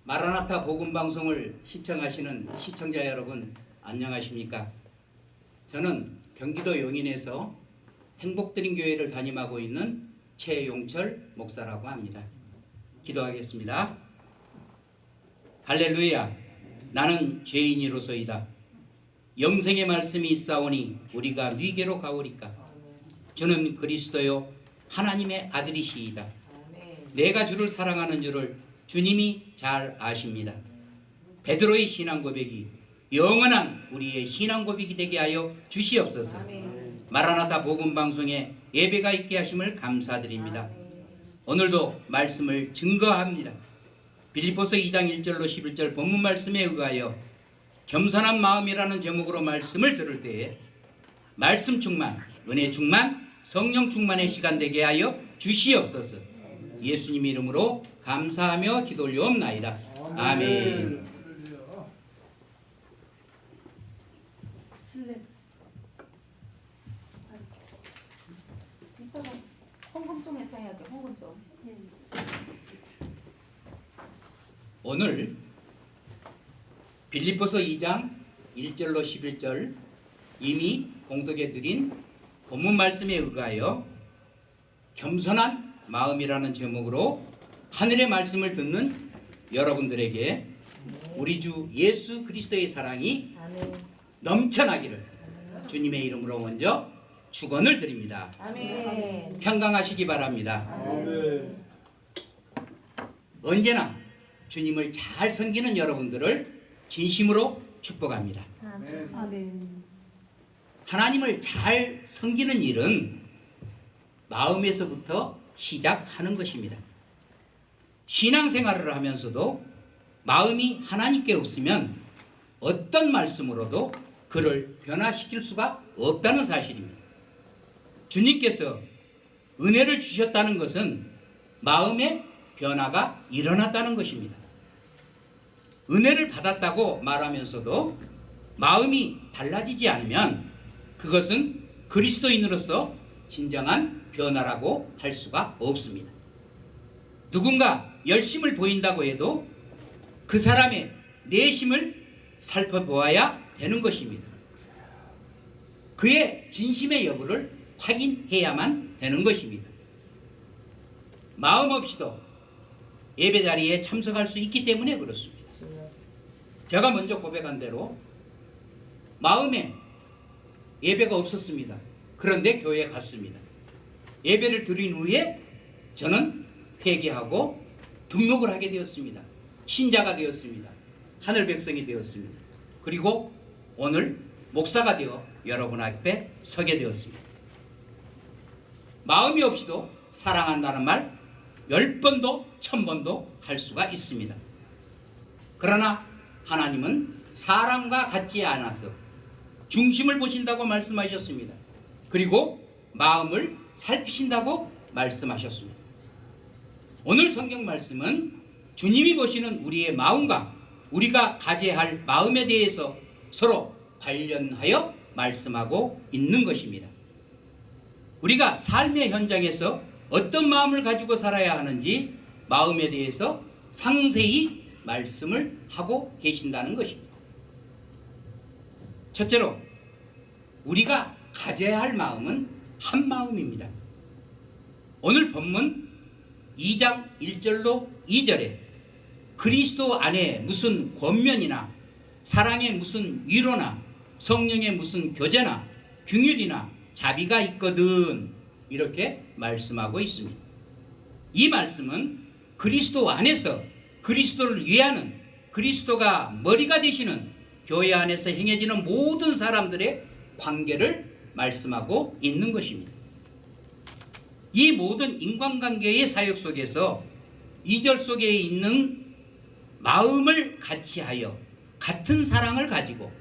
마라나타 복음방송을 시청하시는 시청자 여러분 안녕하십니까? 저는 경기도 용인에서 행복드림 교회를 담임하고 있는 최용철 목사라고 합니다. 기도하겠습니다. 할렐루야. 나는 죄인이로소이다. 영생의 말씀이 있사오니 우리가 네게로 가오리까. 주는 그리스도요 하나님의 아들이시이다. 내가 주를 사랑하는 줄을 주님이 잘 아십니다. 베드로의 신앙 고백이 영원한 우리의 신앙 고백이 되게 하여 주시옵소서. 마라나타 복음 방송에 예배가 있게 하심을 감사드립니다. 오늘도 말씀을 증거합니다. 빌립보서 2장 1절로 11절 본문 말씀에 의하여 겸손한 마음이라는 제목으로 말씀을 들을 때에 말씀 충만, 은혜 충만, 성령 충만의 시간 되게 하여 주시옵소서. 예수님 이름으로 감사하며 기도 올려옵나이다. 아멘. 이따가 헌금 좀 해서 해야죠. 헌금 좀. 오늘 빌립보서 2장 1절로 11절 이미 공독해 드린 본문 말씀에 의하여 겸손한 마음이라는 제목으로 하늘의 말씀을 듣는 여러분들에게 우리 주 예수 그리스도의 사랑이 넘쳐나기를 주님의 이름으로 먼저 축원을 드립니다. 아멘. 평강하시기 바랍니다. 아멘. 언제나 주님을 잘 섬기는 여러분들을 진심으로 축복합니다. 아멘. 하나님을 잘 섬기는 일은 마음에서부터 시작하는 것입니다. 신앙생활을 하면서도 마음이 하나님께 없으면 어떤 말씀으로도 그를 변화시킬 수가 없다는 사실입니다. 주님께서 은혜를 주셨다는 것은 마음의 변화가 일어났다는 것입니다. 은혜를 받았다고 말하면서도 마음이 달라지지 않으면 그것은 그리스도인으로서 진정한 변화라고 할 수가 없습니다. 누군가 열심을 보인다고 해도 그 사람의 내심을 살펴보아야 되는 것입니다. 그의 진심의 여부를 확인해야만 되는 것입니다. 마음 없이도 예배 자리에 참석할 수 있기 때문에 그렇습니다. 제가 먼저 고백한 대로 마음에 예배가 없었습니다. 그런데 교회에 갔습니다. 예배를 드린 후에 저는 회개하고 등록을 하게 되었습니다. 신자가 되었습니다. 하늘 백성이 되었습니다. 그리고 오늘 목사가 되어 여러분 앞에 서게 되었습니다. 마음이 없이도 사랑한다는 말 10번도 1000번도 할 수가 있습니다. 그러나 하나님은 사람과 같지 않아서 중심을 보신다고 말씀하셨습니다. 그리고 마음을 살피신다고 말씀하셨습니다. 오늘 성경 말씀은 주님이 보시는 우리의 마음과 우리가 가져야 할 마음에 대해서 서로 관련하여 말씀하고 있는 것입니다. 우리가 삶의 현장에서 어떤 마음을 가지고 살아야 하는지 마음에 대해서 상세히 말씀을 하고 계신다는 것입니다. 첫째로 우리가 가져야 할 마음은 한 마음입니다. 오늘 본문 2장 1절로 2절에 그리스도 안에 무슨 권면이나 사랑의 무슨 위로나 성령의 무슨 교제나 긍휼이나 자비가 있거든 이렇게 말씀하고 있습니다. 이 말씀은 그리스도 안에서 그리스도를 위하는 그리스도가 머리가 되시는 교회 안에서 행해지는 모든 사람들의 관계를 말씀하고 있는 것입니다. 이 모든 인간관계의 사역 속에서 2절 속에 있는 마음을 같이하여 같은 사랑을 가지고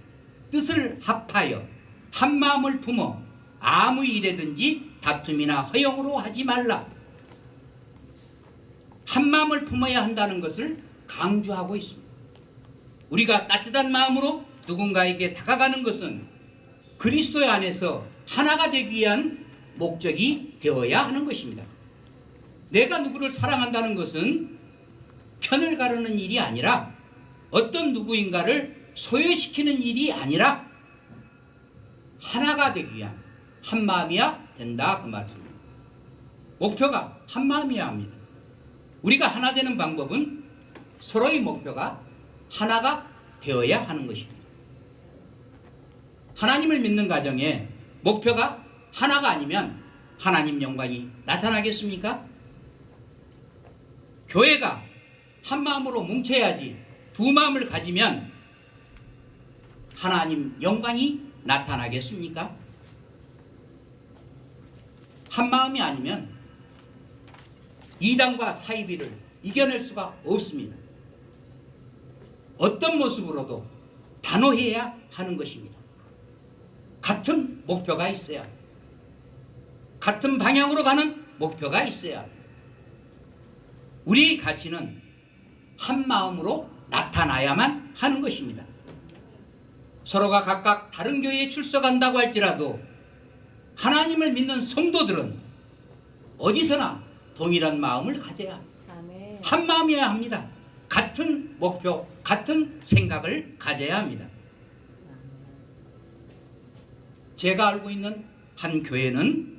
뜻을 합하여 한 마음을 품어 아무 일에든지 다툼이나 허용으로 하지 말라. 한 마음을 품어야 한다는 것을 강조하고 있습니다. 우리가 따뜻한 마음으로 누군가에게 다가가는 것은 그리스도 안에서 하나가 되기 위한 목적이 되어야 하는 것입니다. 내가 누구를 사랑한다는 것은 편을 가르는 일이 아니라 어떤 누구인가를 소외시키는 일이 아니라 하나가 되기 위한 한 마음이야 된다 그 말씀입니다. 목표가 한 마음이어야 합니다. 우리가 하나 되는 방법은 서로의 목표가 하나가 되어야 하는 것입니다. 하나님을 믿는 가정에 목표가 하나가 아니면 하나님 영광이 나타나겠습니까? 교회가 한 마음으로 뭉쳐야지 두 마음을 가지면 하나님 영광이 나타나겠습니까? 한 마음이 아니면 이단과 사이비를 이겨낼 수가 없습니다. 어떤 모습으로도 단호해야 하는 것입니다. 같은 목표가 있어야 합니다. 같은 방향으로 가는 목표가 있어야 합니다. 우리의 가치는 한 마음으로 나타나야만 하는 것입니다. 서로가 각각 다른 교회에 출석한다고 할지라도 하나님을 믿는 성도들은 어디서나 동일한 마음을 가져야 합니다. 한 마음이어야 합니다. 같은 목표, 같은 생각을 가져야 합니다. 제가 알고 있는 한 교회는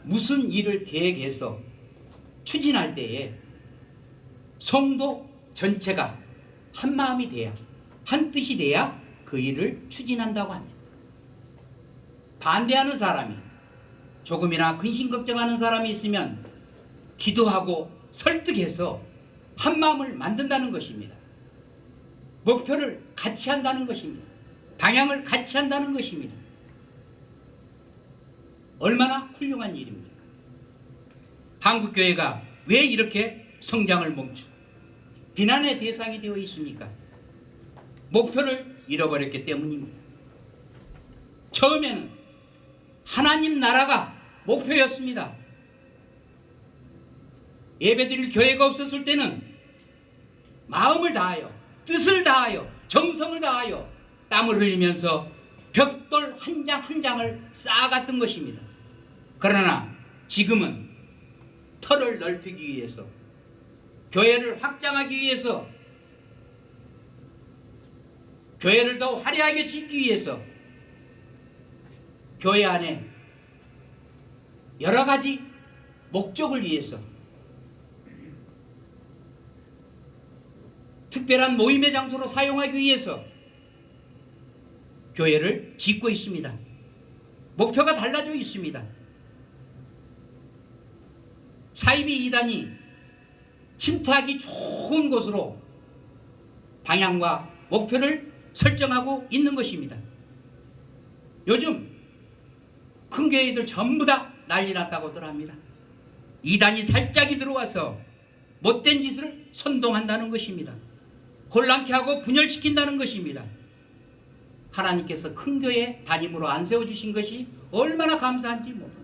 무슨 일을 계획해서 추진할 때에 성도 전체가 한 마음이 돼야, 한 뜻이 돼야 그 일을 추진한다고 합니다. 반대하는 사람이, 조금이나 근심 걱정하는 사람이 있으면 기도하고 설득해서 한 마음을 만든다는 것입니다. 목표를 같이 한다는 것입니다. 방향을 같이 한다는 것입니다. 얼마나 훌륭한 일입니까? 한국교회가 왜 이렇게 성장을 멈추고 비난의 대상이 되어 있습니까? 목표를 잃어버렸기 때문입니다. 처음에는 하나님 나라가 목표였습니다. 예배드릴 교회가 없었을 때는 마음을 다하여, 뜻을 다하여, 정성을 다하여 땀을 흘리면서 벽돌 한 장 한 장을 쌓아갔던 것입니다. 그러나 지금은 터를 넓히기 위해서, 교회를 확장하기 위해서, 교회를 더 화려하게 짓기 위해서 교회 안에 여러 가지 목적을 위해서, 특별한 모임의 장소로 사용하기 위해서 교회를 짓고 있습니다. 목표가 달라져 있습니다. 사이비 이단이 침투하기 좋은 곳으로 방향과 목표를 설정하고 있는 것입니다. 요즘 큰 교회들 전부 다 난리 났다고들 합니다. 이단이 살짝이 들어와서 못된 짓을 선동한다는 것입니다. 혼란케 하고 분열시킨다는 것입니다. 하나님께서 큰 교회 담임으로 안 세워주신 것이 얼마나 감사한지 모릅니다.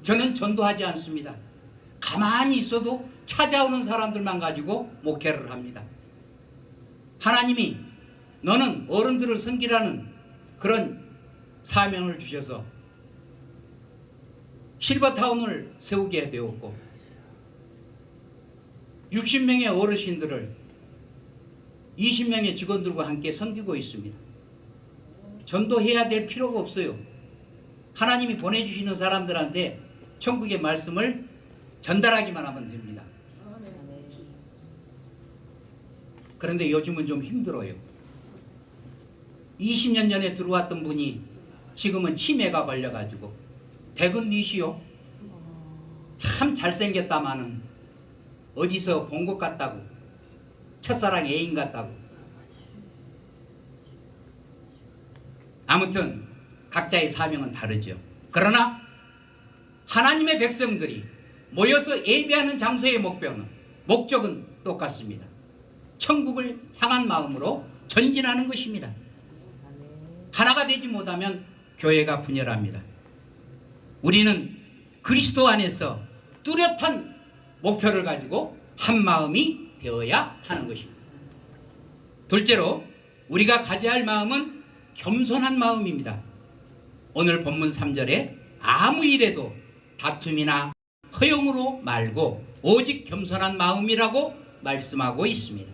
저는 전도하지 않습니다. 가만히 있어도 찾아오는 사람들만 가지고 목회를 합니다. 하나님이 너는 어른들을 섬기라는 그런 사명을 주셔서 실버타운을 세우게 되었고 60명의 어르신들을 20명의 직원들과 함께 섬기고 있습니다. 전도해야 될 필요가 없어요. 하나님이 보내주시는 사람들한테 천국의 말씀을 전달하기만 하면 됩니다. 그런데 요즘은 좀 힘들어요. 20년 전에 들어왔던 분이 지금은 치매가 걸려가지고 대근이시요. 참 잘생겼다마는 어디서 본 것 같다고, 첫사랑 애인 같다고. 아무튼 각자의 사명은 다르죠. 그러나 하나님의 백성들이 모여서 예배하는 장소의 목적은 똑같습니다. 천국을 향한 마음으로 전진하는 것입니다. 하나가 되지 못하면 교회가 분열합니다. 우리는 그리스도 안에서 뚜렷한 목표를 가지고 한 마음이 되어야 하는 것입니다. 둘째로 우리가 가져야 할 마음은 겸손한 마음입니다. 오늘 본문 3절에 아무 일에도 다툼이나 허용으로 말고 오직 겸손한 마음이라고 말씀하고 있습니다.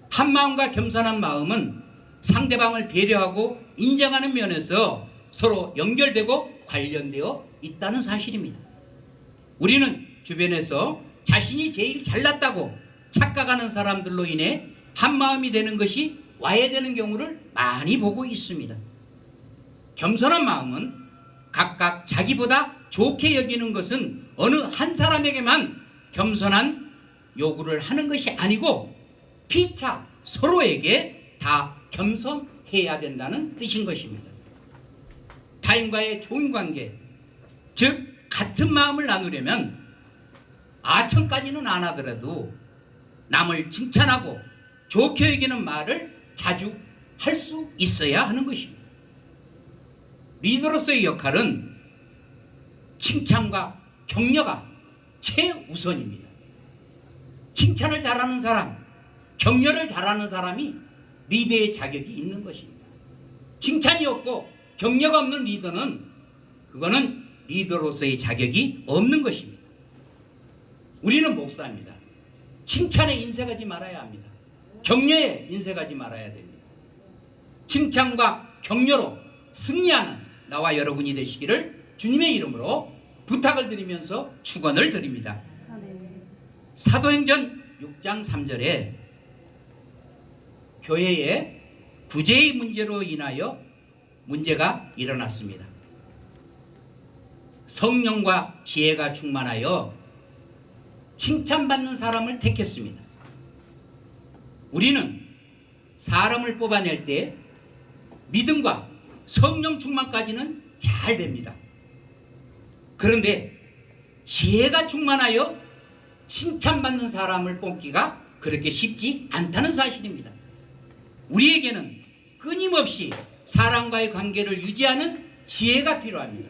한 마음과 겸손한 마음은 상대방을 배려하고 인정하는 면에서 서로 연결되고 관련되어 있다는 사실입니다. 우리는 주변에서 자신이 제일 잘났다고 착각하는 사람들로 인해 한 마음이 되는 것이 와해되는 경우를 많이 보고 있습니다. 겸손한 마음은 각각 자기보다 좋게 여기는 것은 어느 한 사람에게만 겸손한 요구를 하는 것이 아니고 피차 서로에게 다 겸손해야 된다는 뜻인 것입니다. 타인과의 좋은 관계, 즉 같은 마음을 나누려면 아첨까지는 안 하더라도 남을 칭찬하고 좋게 여기는 말을 자주 할 수 있어야 하는 것입니다. 리더로서의 역할은 칭찬과 격려가 최우선입니다. 칭찬을 잘하는 사람, 격려를 잘하는 사람이 리더의 자격이 있는 것입니다. 칭찬이 없고 격려가 없는 리더는 그거는 리더로서의 자격이 없는 것입니다. 우리는 목사입니다. 칭찬에 인색하지 말아야 합니다. 격려에 인색하지 말아야 됩니다. 칭찬과 격려로 승리하는 나와 여러분이 되시기를 주님의 이름으로 부탁을 드리면서 축원을 드립니다. 사도행전 6장 3절에 교회에 구제의 문제로 인하여 문제가 일어났습니다. 성령과 지혜가 충만하여 칭찬받는 사람을 택했습니다. 우리는 사람을 뽑아낼 때 믿음과 성령 충만까지는 잘 됩니다. 그런데 지혜가 충만하여 칭찬받는 사람을 뽑기가 그렇게 쉽지 않다는 사실입니다. 우리에게는 끊임없이 사람과의 관계를 유지하는 지혜가 필요합니다.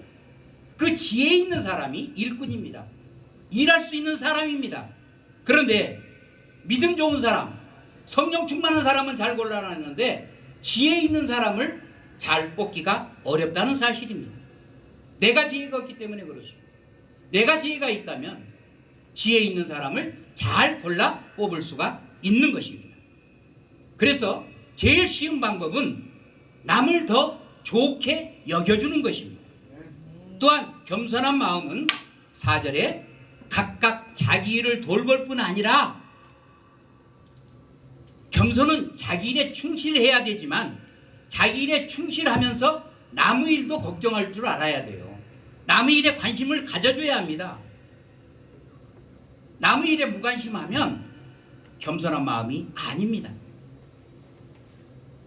그 지혜 있는 사람이 일꾼입니다. 일할 수 있는 사람입니다. 그런데 믿음 좋은 사람, 성령 충만한 사람은 잘 골라놨는데 지혜 있는 사람을 잘 뽑기가 어렵다는 사실입니다. 내가 지혜가 없기 때문에 그렇습니다. 내가 지혜가 있다면 지혜 있는 사람을 잘 골라 뽑을 수가 있는 것입니다. 그래서 제일 쉬운 방법은 남을 더 좋게 여겨주는 것입니다. 또한 겸손한 마음은 4절에 각각 자기 일을 돌볼 뿐 아니라 겸손은 자기 일에 충실해야 되지만 자기 일에 충실하면서 남의 일도 걱정할 줄 알아야 돼요. 남의 일에 관심을 가져줘야 합니다. 남의 일에 무관심하면 겸손한 마음이 아닙니다.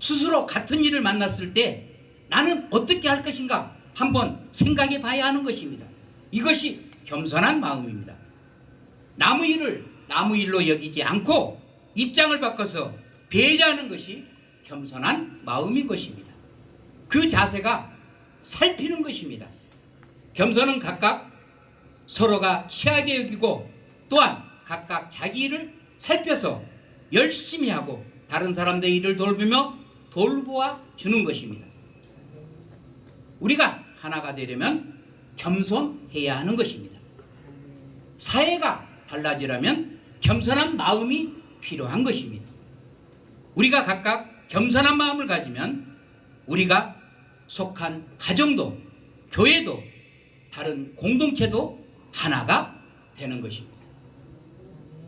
스스로 같은 일을 만났을 때 나는 어떻게 할 것인가 한번 생각해 봐야 하는 것입니다. 이것이 겸손한 마음입니다. 남의 일을 남의 일로 여기지 않고 입장을 바꿔서 배려하는 것이 겸손한 마음인 것입니다. 그 자세가 살피는 것입니다. 겸손은 각각 서로가 취하게 여기고 또한 각각 자기 일을 살펴서 열심히 하고 다른 사람들의 일을 돌보며 돌보아 주는 것입니다. 우리가 하나가 되려면 겸손해야 하는 것입니다. 사회가 달라지려면 겸손한 마음이 필요한 것입니다. 우리가 각각 겸손한 마음을 가지면 우리가 속한 가정도 교회도 다른 공동체도 하나가 되는 것입니다.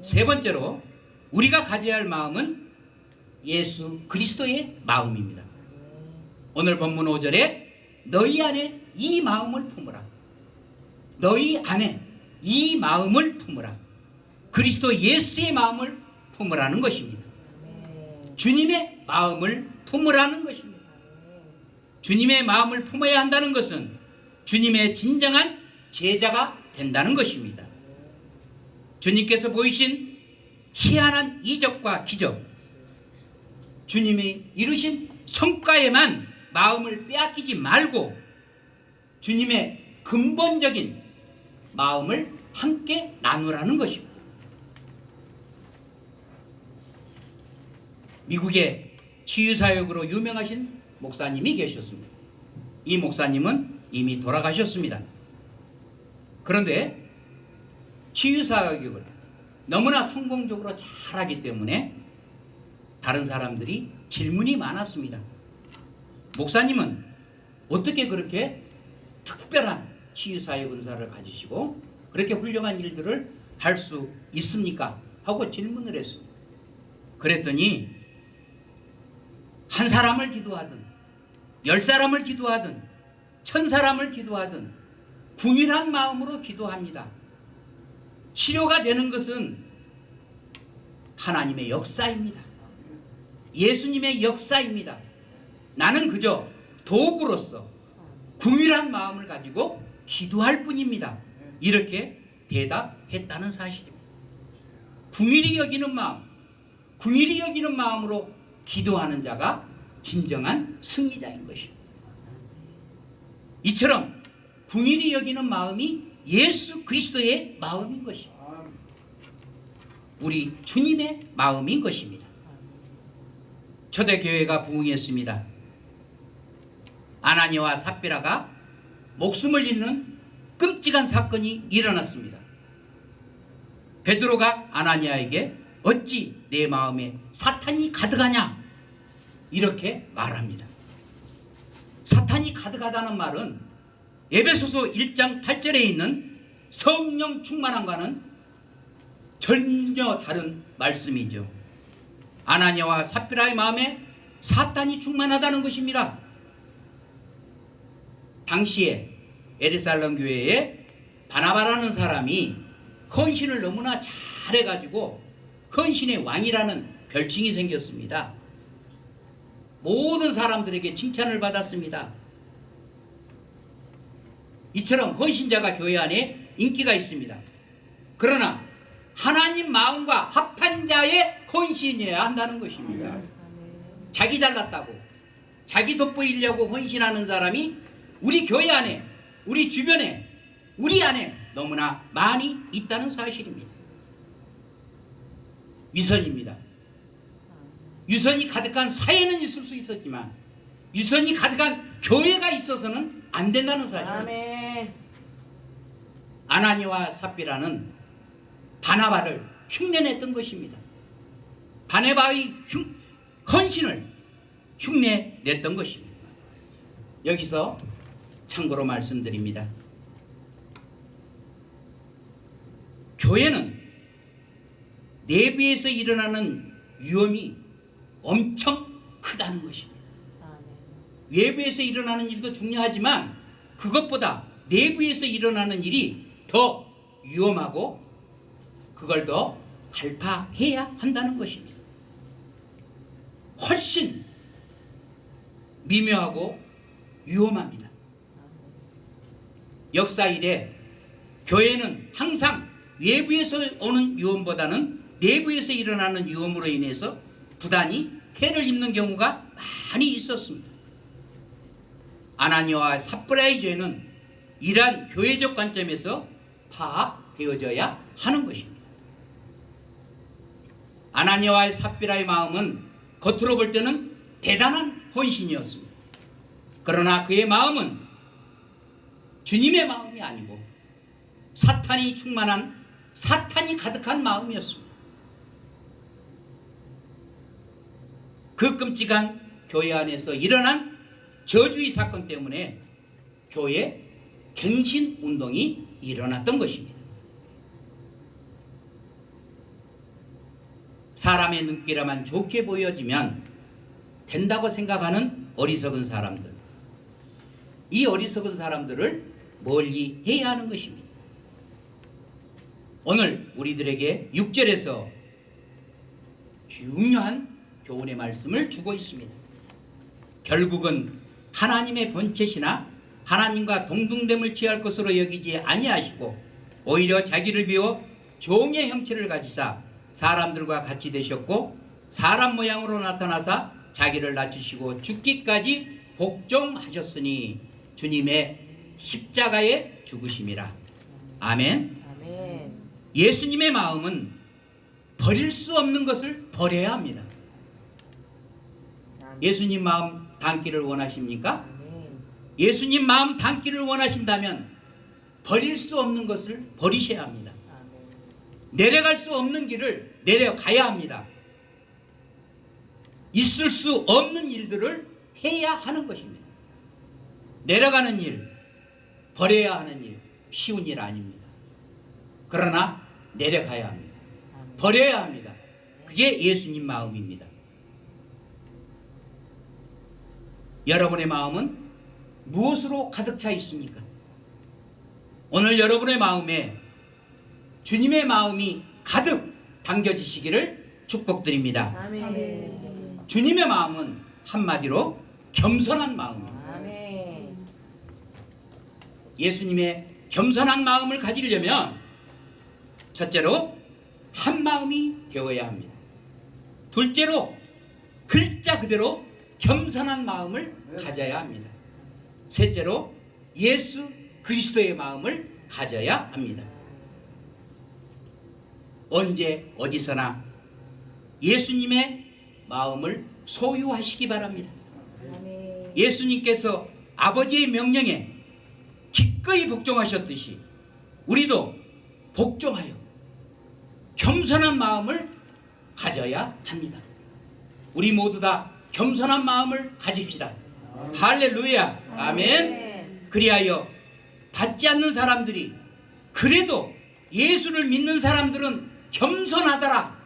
세 번째로 우리가 가져야 할 마음은 예수 그리스도의 마음입니다. 오늘 본문 5절에 너희 안에 이 마음을 품으라. 너희 안에 이 마음을 품으라. 그리스도 예수의 마음을 품으라는 것입니다. 주님의 마음을 품으라는 것입니다. 주님의 마음을 품어야 한다는 것은 주님의 진정한 제자가 된다는 것입니다. 주님께서 보이신 희한한 이적과 기적, 주님이 이루신 성과에만 마음을 빼앗기지 말고 주님의 근본적인 마음을 함께 나누라는 것입니다. 미국의 치유사역으로 유명하신 목사님이 계셨습니다. 이 목사님은 이미 돌아가셨습니다. 그런데 치유사역을 너무나 성공적으로 잘하기 때문에 다른 사람들이 질문이 많았습니다. 목사님은 어떻게 그렇게 특별한 치유사역 은사를 가지시고 그렇게 훌륭한 일들을 할 수 있습니까? 하고 질문을 했습니다. 그랬더니 한 사람을 기도하든 10사람을 기도하든 1000사람을 기도하든 궁일한 마음으로 기도합니다. 치료가 되는 것은 하나님의 역사입니다. 예수님의 역사입니다. 나는 그저 도구로서 궁일한 마음을 가지고 기도할 뿐입니다. 이렇게 대답했다는 사실입니다. 궁일이 여기는 마음, 궁일이 여기는 마음으로 기도하는 자가 진정한 승리자인 것입니다. 이처럼 궁일이 여기는 마음이 예수 그리스도의 마음인 것입니다. 우리 주님의 마음인 것입니다. 초대교회가 부흥했습니다. 아나니아와 삽비라가 목숨을 잃는 끔찍한 사건이 일어났습니다. 베드로가 아나니아에게 어찌 내 마음에 사탄이 가득하냐 이렇게 말합니다. 사탄이 가득하다는 말은 에베소서 1장 8절에 있는 성령 충만함과는 전혀 다른 말씀이죠. 아나니아와 삽비라의 마음에 사탄이 충만하다는 것입니다. 당시에 에르살렘 교회에 바나바라는 사람이 헌신을 너무나 잘해가지고 헌신의 왕이라는 별칭이 생겼습니다. 모든 사람들에게 칭찬을 받았습니다. 이처럼 헌신자가 교회 안에 인기가 있습니다. 그러나 하나님 마음과 합한 자의 헌신이어야 한다는 것입니다. 자기 잘났다고 자기 돋보이려고 헌신하는 사람이 우리 교회 안에, 우리 주변에, 우리 안에 너무나 많이 있다는 사실입니다. 위선입니다. 위선이 가득한 사회는 있을 수 있었지만 위선이 가득한 교회가 있어서는 안 된다는 사실입니다. 아나니아와 삽비라는 바나바를 흉내냈던 것입니다. 바나바의 헌신을 흉내냈던 것입니다. 여기서 참고로 말씀드립니다. 교회는 내부에서 일어나는 위험이 엄청 크다는 것입니다. 외부에서 일어나는 일도 중요하지만 그것보다 내부에서 일어나는 일이 더 위험하고 그걸 더 갈파해야 한다는 것입니다. 훨씬 미묘하고 위험합니다. 역사 이래 교회는 항상 외부에서 오는 위험보다는 내부에서 일어나는 위험으로 인해서 부단히 해를 입는 경우가 많이 있었습니다. 아나니아와 삽비라의 죄는 이러한 교회적 관점에서 파악되어져야 하는 것입니다. 아나니아와 삽비라의 마음은 겉으로 볼 때는 대단한 헌신이었습니다. 그러나 그의 마음은 주님의 마음이 아니고 사탄이 충만한 사탄이 가득한 마음이었습니다. 그 끔찍한 교회 안에서 일어난 저주의 사건 때문에 교회 갱신 운동이 일어났던 것입니다. 사람의 눈길에만 좋게 보여지면 된다고 생각하는 어리석은 사람들, 이 어리석은 사람들을 멀리 해야 하는 것입니다. 오늘 우리들에게 6절에서 중요한 교훈의 말씀을 주고 있습니다. 결국은 하나님의 본체시나 하나님과 동등됨을 취할 것으로 여기지 아니하시고 오히려 자기를 비워 종의 형체를 가지사 사람들과 같이 되셨고 사람 모양으로 나타나사 자기를 낮추시고 죽기까지 복종하셨으니 주님의 십자가에 죽으심이라. 아멘. 아멘. 예수님의 마음은 버릴 수 없는 것을 버려야 합니다. 예수님 마음 담기를 원하십니까? 예수님 마음 담기를 원하신다면 버릴 수 없는 것을 버리셔야 합니다. 내려갈 수 없는 길을 내려가야 합니다. 있을 수 없는 일들을 해야 하는 것입니다. 내려가는 일, 버려야 하는 일, 쉬운 일 아닙니다. 그러나 내려가야 합니다. 버려야 합니다. 그게 예수님 마음입니다. 여러분의 마음은 무엇으로 가득 차 있습니까? 오늘 여러분의 마음에 주님의 마음이 가득 담겨지시기를 축복드립니다. 아멘. 주님의 마음은 한마디로 겸손한 마음입니다. 아멘. 예수님의 겸손한 마음을 가지려면 첫째로 한 마음이 되어야 합니다. 둘째로 글자 그대로 겸손한 마음을 가져야 합니다. 셋째로 예수 그리스도의 마음을 가져야 합니다. 언제 어디서나 예수님의 마음을 소유하시기 바랍니다. 아멘. 예수님께서 아버지의 명령에 기꺼이 복종하셨듯이 우리도 복종하여 겸손한 마음을 가져야 합니다. 우리 모두 다 겸손한 마음을 가집시다. 할렐루야. 아멘. 그리하여 받지 않는 사람들이 그래도 예수를 믿는 사람들은 겸손하더라.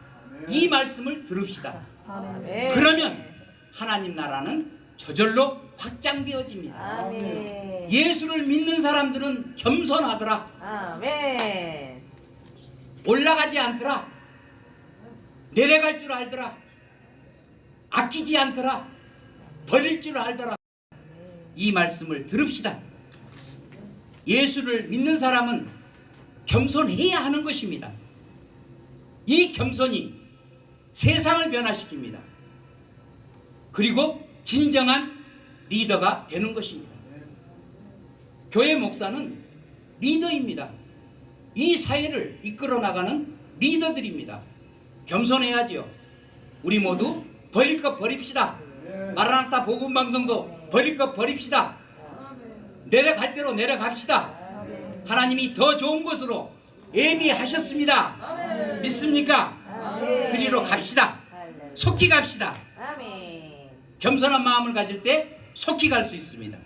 이 말씀을 들읍시다. 아멘. 그러면 하나님 나라는 저절로 확장되어집니다. 아멘. 예수를 믿는 사람들은 겸손하더라. 아멘. 올라가지 않더라. 내려갈 줄 알더라. 아끼지 않더라. 버릴 줄 알더라. 이 말씀을 들읍시다. 예수를 믿는 사람은 겸손해야 하는 것입니다. 이 겸손이 세상을 변화시킵니다. 그리고 진정한 리더가 되는 것입니다. 교회 목사는 리더입니다. 이 사회를 이끌어 나가는 리더들입니다. 겸손해야죠. 우리 모두 버릴 것 버립시다. 마라나타 복음방송도 버릴 것 버립시다. 내려갈 대로 내려갑시다. 하나님이 더 좋은 곳으로 예비하셨습니다. 믿습니까? 그리로 갑시다. 속히 갑시다. 아멘. 겸손한 마음을 가질 때 속히 갈 수 있습니다.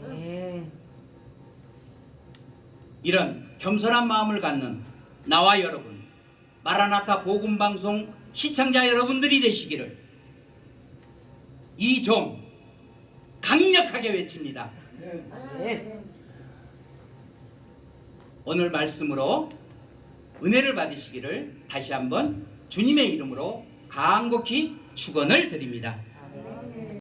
아멘. 이런 겸손한 마음을 갖는 나와 여러분, 마라나타 복음방송 시청자 여러분들이 되시기를 이 종 강력하게 외칩니다. 아멘. 오늘 말씀으로 은혜를 받으시기를 다시 한번 주님의 이름으로 간곡히 축원을 드립니다.